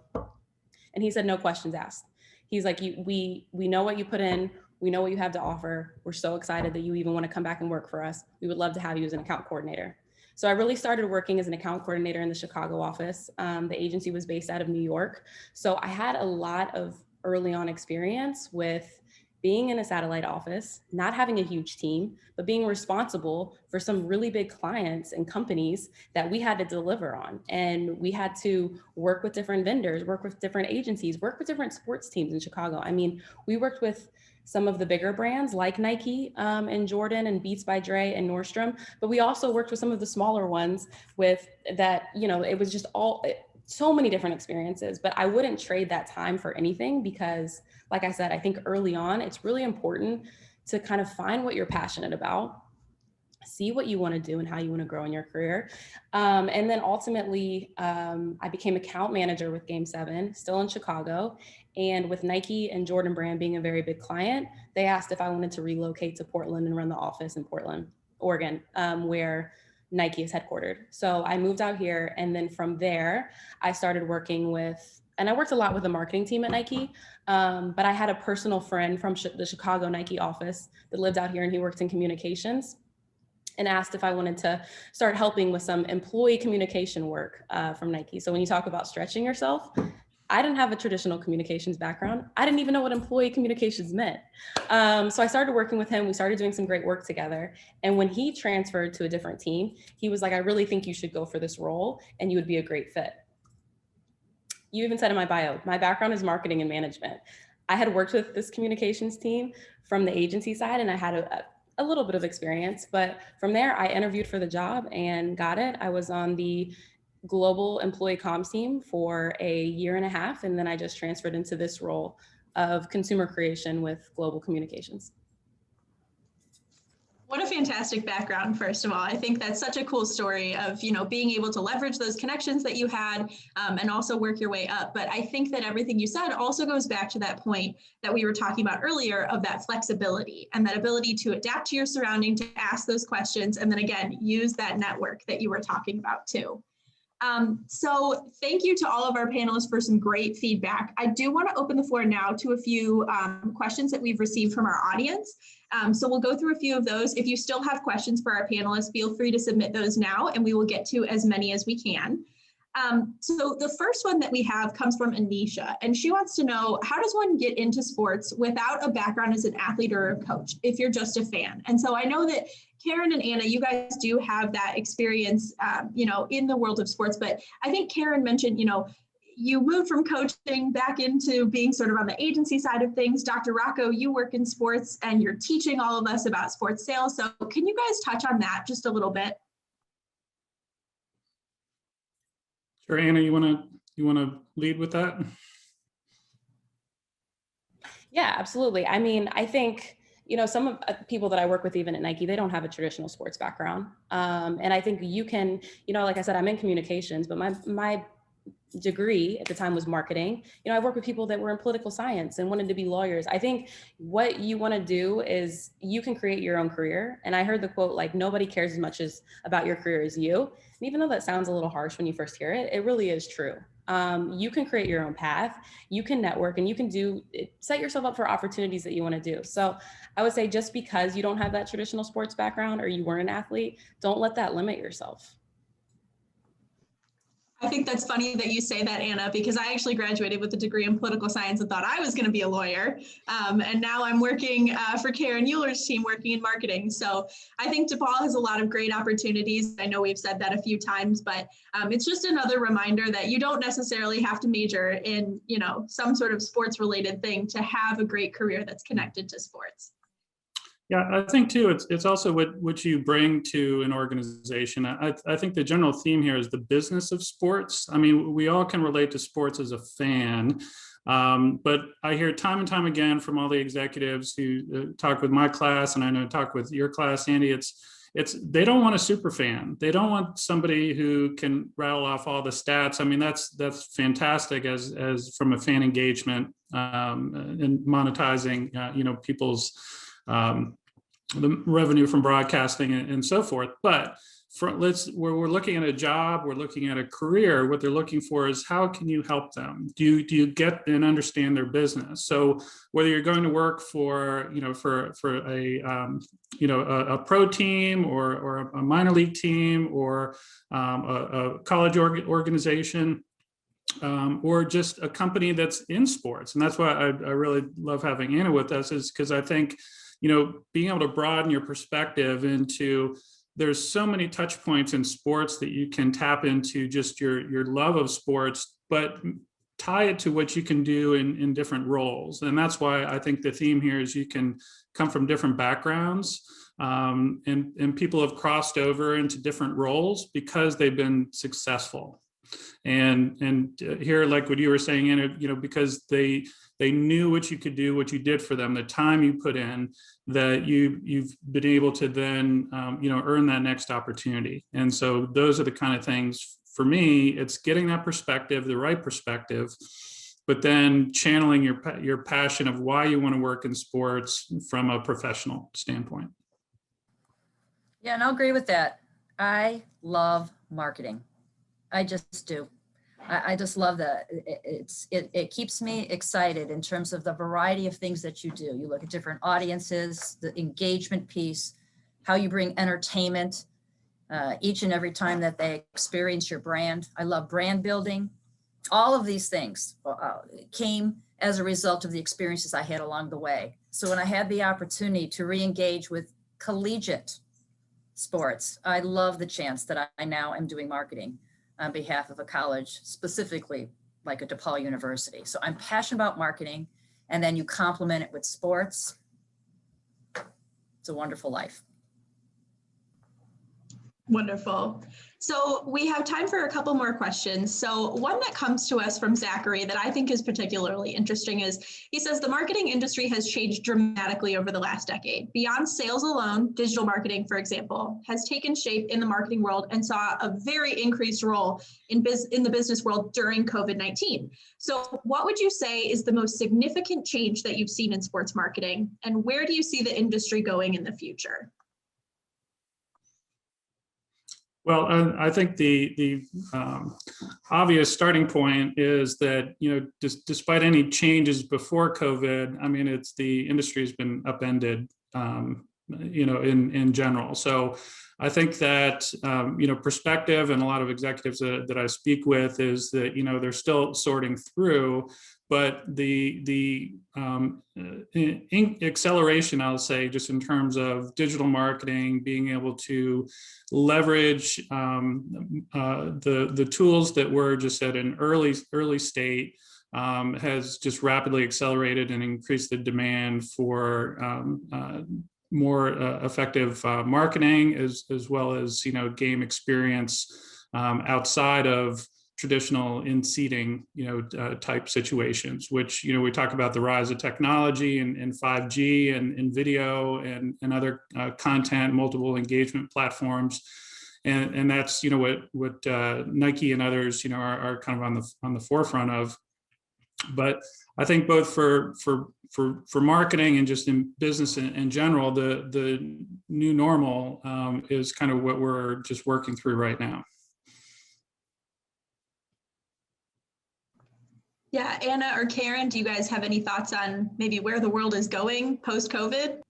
And he said, no questions asked. He's like, we know what you put in. We know what you have to offer. We're so excited that you even want to come back and work for us. We would love to have you as an account coordinator. So I really started working as an account coordinator in the Chicago office. The agency was based out of New York. So I had a lot of early on experience with being in a satellite office, not having a huge team, but being responsible for some really big clients and companies that we had to deliver on. And we had to work with different vendors, work with different agencies, work with different sports teams in Chicago. I mean, we worked with some of the bigger brands like Nike and Jordan and Beats by Dre and Nordstrom, but we also worked with some of the smaller ones with that, it was just so many different experiences, but I wouldn't trade that time for anything because, like I said, I think early on, it's really important to kind of find what you're passionate about, see what you want to do and how you want to grow in your career. And then ultimately, I became account manager with Game 7, still in Chicago. And with Nike and Jordan Brand being a very big client, they asked if I wanted to relocate to Portland and run the office in Portland, Oregon, where Nike is headquartered. So I moved out here. And then from there, I started working and I worked a lot with the marketing team at Nike, but I had a personal friend from the Chicago Nike office that lived out here and he worked in communications and asked if I wanted to start helping with some employee communication work from Nike. So when you talk about stretching yourself, I didn't have a traditional communications background. I didn't even know what employee communications meant. So I started working with him. We started doing some great work together. And when he transferred to a different team, he was like, I really think you should go for this role and you would be a great fit. You even said in my bio, my background is marketing and management. I had worked with this communications team from the agency side and I had a little bit of experience, but from there I interviewed for the job and got it. I was on the global employee comms team for a year and a half. And then I just transferred into this role of consumer creation with global communications. What a fantastic background, first of all. I think that's such a cool story of, being able to leverage those connections that you had and also work your way up. But I think that everything you said also goes back to that point that we were talking about earlier of that flexibility and that ability to adapt to your surrounding, to ask those questions, and then again, use that network that you were talking about too. So thank you to all of our panelists for some great feedback. I do want to open the floor now to a few questions that we've received from our audience. So we'll go through a few of those. If you still have questions for our panelists, feel free to submit those now and we will get to as many as we can. So the first one that we have comes from Anisha, and she wants to know, how does one get into sports without a background as an athlete or a coach if you're just a fan? And so I know that Karen and Anna, you guys do have that experience, in the world of sports, but I think Karen mentioned, you moved from coaching back into being sort of on the agency side of things. Dr. Rocco, you work in sports and you're teaching all of us about sports sales. So can you guys touch on that just a little bit? Sure, Anna, you wanna lead with that? Yeah, absolutely. I mean, I think, some of people that I work with even at Nike, they don't have a traditional sports background. And I think you can, like I said, I'm in communications, but my degree at the time was marketing. I worked with people that were in political science and wanted to be lawyers. I think what you want to do is you can create your own career. And I heard the quote, like, nobody cares as much about your career as you. And even though that sounds a little harsh when you first hear it, it really is true. You can create your own path, you can network, and you can set yourself up for opportunities that you want to do. So I would say just because you don't have that traditional sports background or you weren't an athlete, don't let that limit yourself. I think that's funny that you say that, Anna, because I actually graduated with a degree in political science and thought I was going to be a lawyer. And now I'm working for Karen Mueller's team, working in marketing. So I think DePaul has a lot of great opportunities. I know we've said that a few times, but it's just another reminder that you don't necessarily have to major in, some sort of sports related thing to have a great career that's connected to sports. Yeah, I think too, it's also what you bring to an organization. I think the general theme here is the business of sports. I mean, we all can relate to sports as a fan, but I hear time and time again from all the executives who talk with my class, and I know talk with your class, Andy, it's they don't want a super fan. They don't want somebody who can rattle off all the stats. I mean, that's fantastic as from a fan engagement and monetizing, people's the revenue from broadcasting and so forth. But we're looking at a job, we're looking at a career. What they're looking for is how can you help them? Do you get and understand their business? So whether you're going to work for a pro team or a minor league team or a college organization. Or just a company that's in sports. And that's why I really love having Anna with us, is because I think, being able to broaden your perspective into, there's so many touch points in sports that you can tap into just your love of sports, but tie it to what you can do in different roles. And that's why I think the theme here is you can come from different backgrounds, and people have crossed over into different roles because they've been successful. And here, like what you were saying, Anna, because they knew what you could do, what you did for them, the time you put in, that you've been able to then earn that next opportunity. And so those are the kind of things for me. It's getting that perspective, the right perspective, but then channeling your passion of why you want to work in sports from a professional standpoint. Yeah, and I'll agree with that. I love marketing. I just do. I just love that. It keeps me excited in terms of the variety of things that you do. You look at different audiences, the engagement piece, how you bring entertainment each and every time that they experience your brand. I love brand building. All of these things came as a result of the experiences I had along the way. So when I had the opportunity to re-engage with collegiate sports, I love the chance that I now am doing marketing on behalf of a college, specifically like a DePaul University. So I'm passionate about marketing, and then you complement it with sports. It's a wonderful life. Wonderful. So we have time for a couple more questions. So one that comes to us from Zachary that I think is particularly interesting is, he says the marketing industry has changed dramatically over the last decade. Beyond sales alone, digital marketing, for example, has taken shape in the marketing world and saw a very increased role in the business world during COVID-19. So what would you say is the most significant change that you've seen in sports marketing, and where do you see the industry going in the future? Well, I think the obvious starting point is that, despite any changes before COVID, I mean, the industry has been upended, in general. So I think that, perspective, and a lot of executives that I speak with, is that, they're still sorting through, but the acceleration, I'll say, just in terms of digital marketing, being able to leverage the tools that were just at an early state, has just rapidly accelerated and increased the demand for more effective marketing, as well as game experience outside of traditional in-seating type situations, which we talk about the rise of technology and 5G and video and other content, multiple engagement platforms, and that's what Nike and others are kind of on the forefront of. But I think both for marketing and just in business in general, the new normal is kind of what we're just working through right now. Yeah, Anna or Karen, do you guys have any thoughts on maybe where the world is going post-COVID?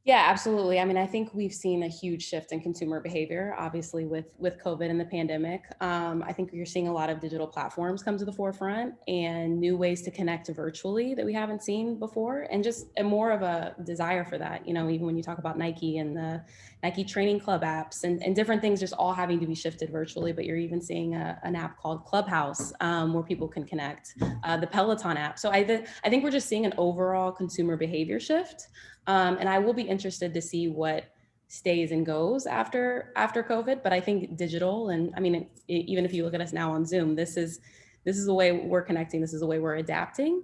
Yeah, absolutely. I mean, I think we've seen a huge shift in consumer behavior, obviously with COVID and the pandemic. I think you're seeing a lot of digital platforms come to the forefront and new ways to connect virtually that we haven't seen before, and just more of a desire for that. Even when you talk about Nike and the Nike training club apps and different things just all having to be shifted virtually, but you're even seeing an app called Clubhouse where people can connect, the Peloton app. So I think we're just seeing an overall consumer behavior shift. And I will be interested to see what stays and goes after COVID. But I think digital, and I mean, even if you look at us now on Zoom, this is the way we're connecting. This is the way we're adapting.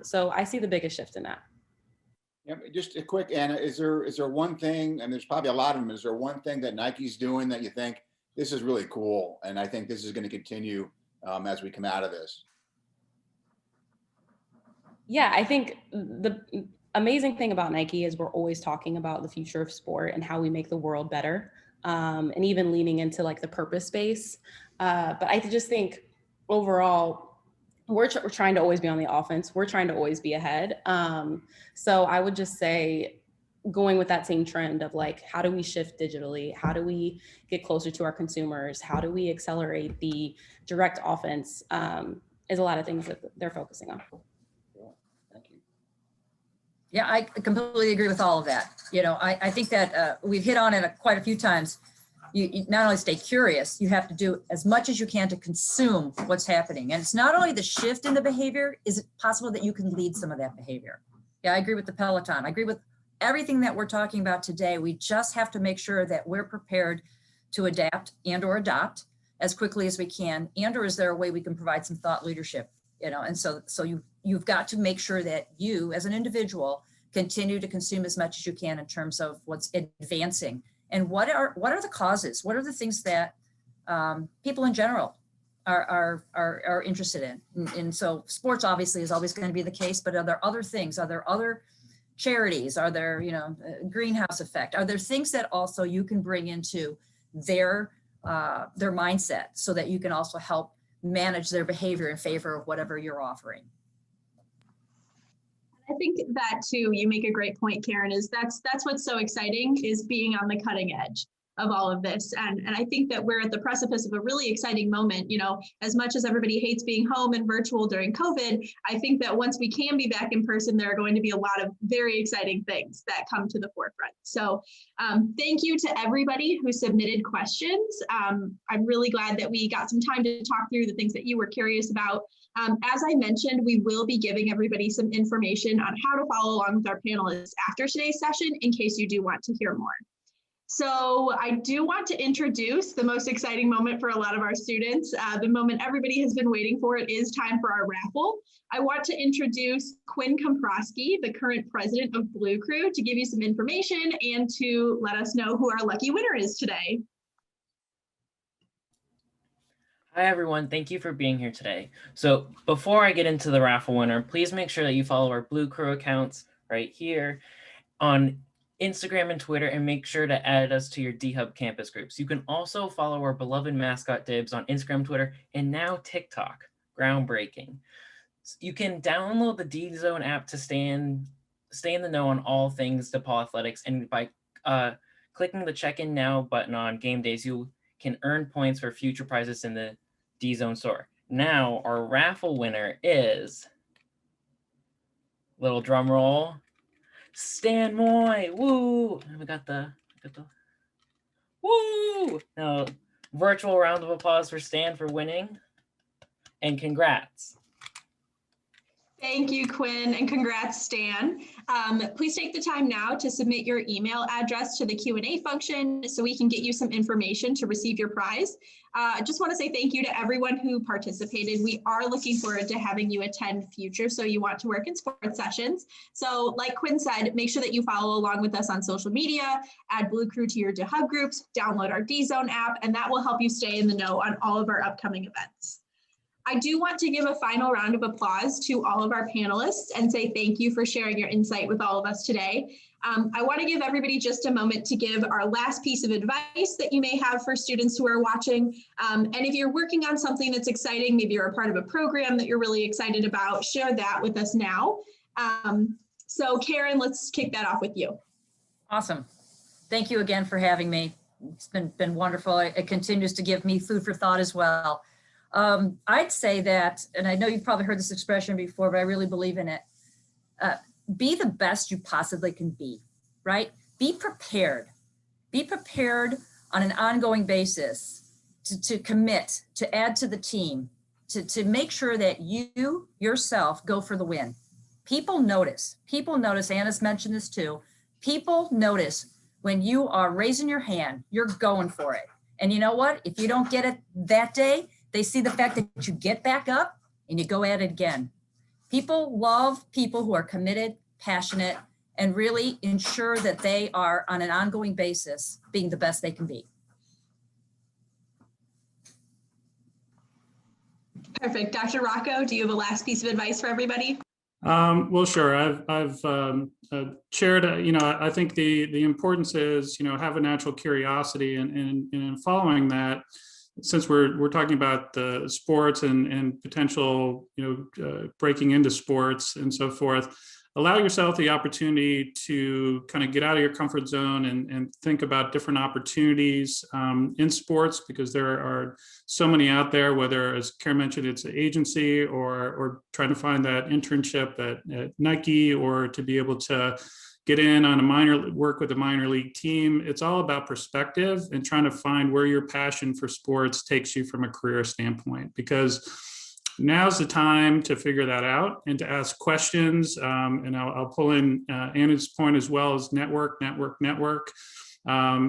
So I see the biggest shift in that. Yeah, just a quick, Anna, is there one thing, and there's probably a lot of them, is there one thing that Nike's doing that you think this is really cool, and I think this is going to continue as we come out of this? Yeah, I think the amazing thing about Nike is we're always talking about the future of sport and how we make the world better, and even leaning into like the purpose space. But I just think overall, we're trying to always be on the offense. We're trying to always be ahead. So I would just say, going with that same trend of like, how do we shift digitally? How do we get closer to our consumers? How do we accelerate the direct offense? Is a lot of things that they're focusing on. Thank you. Yeah, I completely agree with all of that. You know, I think that we've hit on it quite a few times. You not only stay curious, you have to do as much as you can to consume what's happening. And it's not only the shift in the behavior, is it possible that you can lead some of that behavior? Yeah, I agree with the Peloton. I agree with everything that we're talking about today. We just have to make sure that we're prepared to adapt and or adopt as quickly as we can. And or is there a way we can provide some thought leadership? You know, and so you've got to make sure that you as an individual continue to consume as much as you can in terms of what's advancing. And what are the causes? What are the things that people in general are interested in? And so sports obviously is always going to be the case, but are there other things? Are there other charities? Are there, greenhouse effect? Are there things that also you can bring into their mindset so that you can also help manage their behavior in favor of whatever you're offering? I think that too, you make a great point, Karen, is that's what's so exciting, is being on the cutting edge of all of this. And I think that we're at the precipice of a really exciting moment. You know, as much as everybody hates being home and virtual during COVID, I think that once we can be back in person, there are going to be a lot of very exciting things that come to the forefront. So thank you to everybody who submitted questions. I'm really glad that we got some time to talk through the things that you were curious about. As I mentioned, we will be giving everybody some information on how to follow along with our panelists after today's session in case you do want to hear more. So I do want to introduce the most exciting moment for a lot of our students, the moment everybody has been waiting for. It is time for our raffle. I want to introduce Quinn Komprosky, the current president of Blue Crew, to give you some information and to let us know who our lucky winner is today. Hi, everyone. Thank you for being here today. So before I get into the raffle winner, please make sure that you follow our Blue Crew accounts right here on Instagram and Twitter, and make sure to add us to your D-Hub campus groups. You can also follow our beloved mascot Dibs on Instagram, Twitter, and now TikTok. Groundbreaking. You can download the D-Zone app to stay in the know on all things DePaul Athletics, and by clicking the check-in now button on game days, you can earn points for future prizes in the D-Zone store. Now, our raffle winner is, little drum roll, Stan Moy. Woo! And we got the woo! Now, virtual round of applause for Stan for winning, and congrats. Thank you, Quinn, and congrats, Stan. Please take the time now to submit your email address to the Q&A function so we can get you some information to receive your prize. I just want to say thank you to everyone who participated. We are looking forward to having you attend future So You Want to Work in Sports sessions. So like Quinn said, make sure that you follow along with us on social media, add Blue Crew to your DeHub groups, download our D-Zone app, and that will help you stay in the know on all of our upcoming events. I do want to give a final round of applause to all of our panelists and say thank you for sharing your insight with all of us today. I want to give everybody just a moment to give our last piece of advice that you may have for students who are watching. And if you're working on something that's exciting, maybe you're a part of a program that you're really excited about, share that with us now. So Karen, let's kick that off with you. Awesome. Thank you again for having me. It's been wonderful. It continues to give me food for thought as well. I'd say that, and I know you've probably heard this expression before, but I really believe in it. Be the best you possibly can be, right? Be prepared. Be prepared on an ongoing basis to commit, to add to the team, to make sure that you yourself go for the win. People notice. People notice. Anna's mentioned this too. People notice when you are raising your hand, you're going for it. And you know what? If you don't get it that day, they see the fact that you get back up and you go at it again. People love people who are committed, passionate, and really ensure that they are on an ongoing basis being the best they can be. Perfect. Dr. Rocco, do you have a last piece of advice for everybody? Well, sure. I've shared, I think the importance is, have a natural curiosity, and in following that, since we're talking about the sports and potential, breaking into sports and so forth, allow yourself the opportunity to kind of get out of your comfort zone and think about different opportunities in sports, because there are so many out there, whether, as Karen mentioned, it's an agency or trying to find that internship at Nike, or to be able to get in on work with a minor league team. It's all about perspective and trying to find where your passion for sports takes you from a career standpoint, because now's the time to figure that out and to ask questions. And I'll pull in Anna's point as well, as network,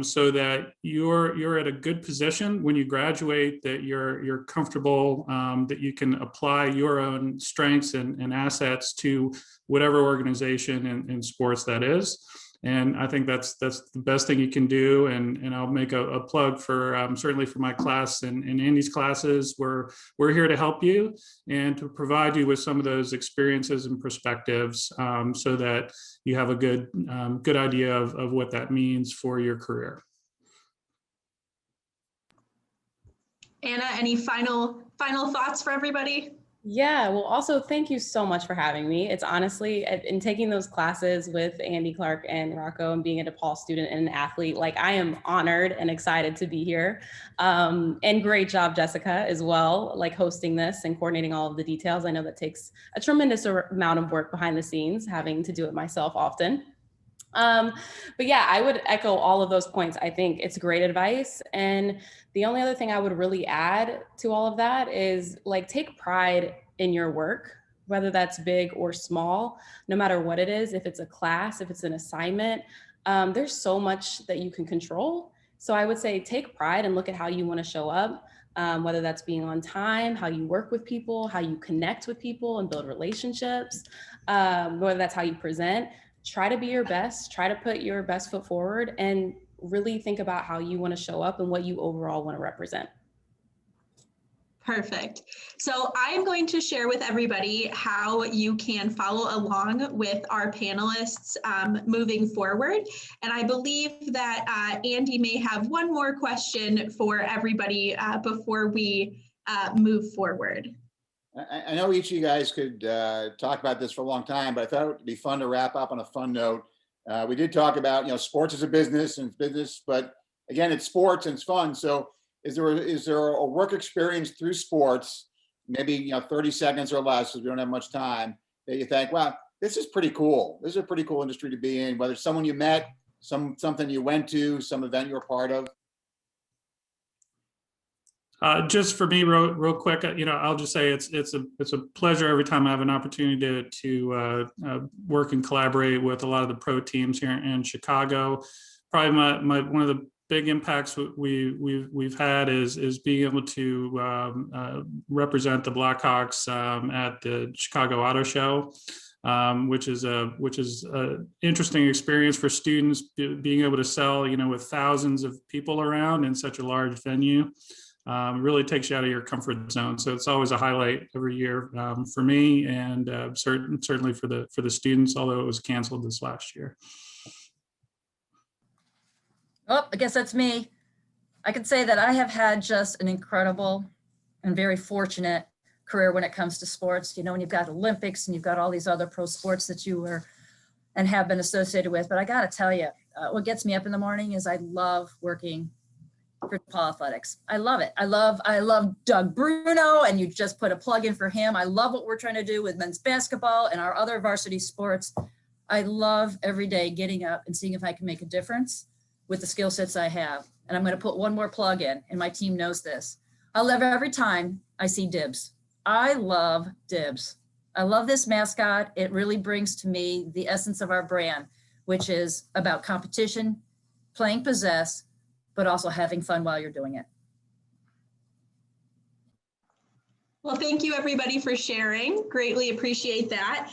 so that you're at a good position when you graduate, that you're comfortable, that you can apply your own strengths and assets to whatever organization in sports that is. And I think that's the best thing you can do. And I'll make a plug for certainly for my class and Andy's classes. We're here to help you and to provide you with some of those experiences and perspectives, so that you have a good idea of what that means for your career. Anna, any final thoughts for everybody? Yeah, well, also thank you so much for having me. It's honestly, in taking those classes with Andy, Clark, and Rocco, and being a DePaul student and an athlete, like, I am honored and excited to be here. And great job, Jessica, as well, like hosting this and coordinating all of the details. I know that takes a tremendous amount of work behind the scenes, having to do it myself often. But yeah, I would echo all of those points. I think it's great advice. And the only other thing I would really add to all of that is, like, take pride in your work, whether that's big or small, no matter what it is. If it's a class, if it's an assignment, there's so much that you can control. So I would say take pride and look at how you want to show up, whether that's being on time, how you work with people, how you connect with people and build relationships, whether that's how you present. Try to be your best, try to put your best foot forward, and really think about how you want to show up and what you overall want to represent. Perfect. So I am going to share with everybody how you can follow along with our panelists moving forward. And I believe that Andy may have one more question for everybody before we move forward. I know each of you guys could talk about this for a long time, but I thought it would be fun to wrap up on a fun note. We did talk about, sports is a business, and it's business, but again, it's sports and it's fun. So is there a work experience through sports, maybe 30 seconds or less, because we don't have much time, that you think, wow, this is pretty cool. This is a pretty cool industry to be in, whether it's someone you met, something you went to, some event you were part of? Just for me, real quick, I'll just say it's a pleasure every time I have an opportunity to work and collaborate with a lot of the pro teams here in Chicago. Probably one of the big impacts we've had is being able to represent the Blackhawks at the Chicago Auto Show, which is a interesting experience for students, being able to sell, with thousands of people around in such a large venue. Really takes you out of your comfort zone. So it's always a highlight every year for me, and certainly for the students, although it was canceled this last year. Oh, I guess that's me. I can say that I have had just an incredible and very fortunate career when it comes to sports. When you've got Olympics and you've got all these other pro sports that you were and have been associated with. But I got to tell you, what gets me up in the morning is I love working for DePaul Athletics. I love it. I love Doug Bruno, and you just put a plug in for him. I love what we're trying to do with men's basketball and our other varsity sports. I love every day getting up and seeing if I can make a difference with the skill sets I have. And I'm going to put one more plug in, and my team knows this. I love every time I see dibs. I love dibs. I love this mascot. It really brings to me the essence of our brand, which is about competition, playing possess, but also having fun while you're doing it. Well, thank you everybody for sharing. Greatly appreciate that.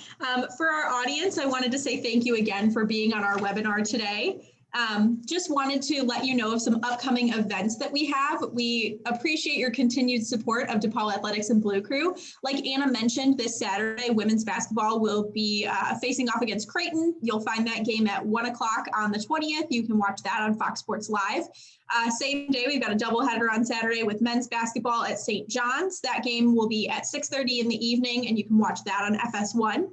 For our audience, I wanted to say thank you again for being on our webinar today. Just wanted to let you know of some upcoming events that we have. We appreciate your continued support of DePaul Athletics and Blue Crew. Like Anna mentioned, this Saturday, women's basketball will be facing off against Creighton. You'll find that game at 1 o'clock on the 20th. You can watch that on Fox Sports Live. Same day, we've got a doubleheader on Saturday with men's basketball at St. John's. That game will be at 6:30 in the evening, and you can watch that on FS1.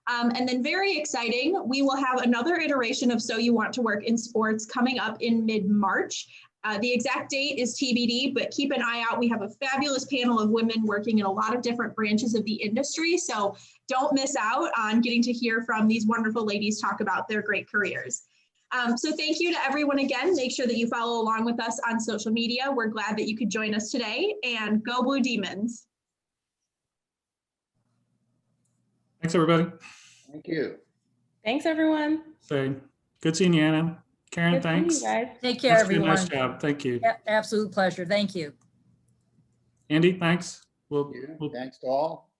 And then very exciting, we will have another iteration of So You Want to Work in Sports coming up in mid-March. The exact date is TBD, but keep an eye out. We have a fabulous panel of women working in a lot of different branches of the industry. So don't miss out on getting to hear from these wonderful ladies talk about their great careers. So thank you to everyone again. Make sure that you follow along with us on social media. We're glad that you could join us today, and go Blue Demons. Thanks, everybody. Thank you. Thanks, everyone. So good seeing you, Anna. Karen, Good seeing thanks. you guys. Take care, That's everyone. Nice job. Thank you. Absolute pleasure. Thank you. Andy, thanks. Thanks to all.